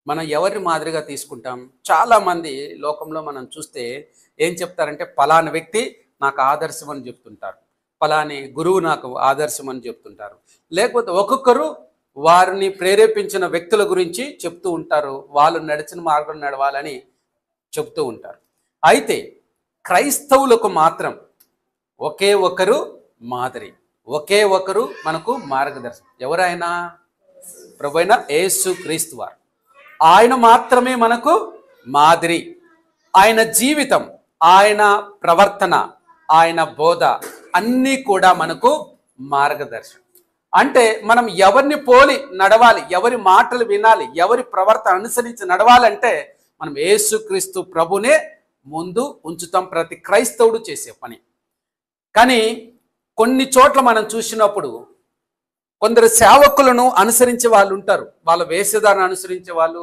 మనం ఎవరిని మాదిరిగా తీసుకుంటాం? చాలామంది లోకంలో మనం చూస్తే ఏం చెప్తారంటే, పలానా వ్యక్తి నాకు ఆదర్శం అని చెప్తుంటారు. పలాని గురువు నాకు ఆదర్శం అని చెప్తుంటారు. లేకపోతే ఒక్కొక్కరు వారిని ప్రేరేపించిన వ్యక్తుల గురించి చెప్తూ ఉంటారు. వాళ్ళు నడిచిన మార్గం నడవాలని చెప్తూ ఉంటారు. అయితే క్రైస్తవులకు మాత్రం ఒకే ఒకరు మాదిరి, ఒకే ఒకరు మనకు మార్గదర్శనం. ఎవరైనా? ప్రభువైన యేసు క్రీస్తు వారు. ఆయన మాత్రమే మనకు మాదిరి. ఆయన జీవితం, ఆయన ప్రవర్తన, ఆయన బోధ అన్నీ కూడా మనకు మార్గదర్శనం. అంటే మనం ఎవరిని పోలి నడవాలి, ఎవరి మాటలు వినాలి, ఎవరి ప్రవర్తన అనుసరించి నడవాలంటే మనం యేసుక్రీస్తు ప్రభునే ముందు ఉంచుతాం. ప్రతి క్రైస్తవుడు చేసే పని. కానీ కొన్ని చోట్ల మనం చూసినప్పుడు కొందరు సేవకులను అనుసరించే వాళ్ళు ఉంటారు. వాళ్ళ వేషధారణ అనుసరించే వాళ్ళు,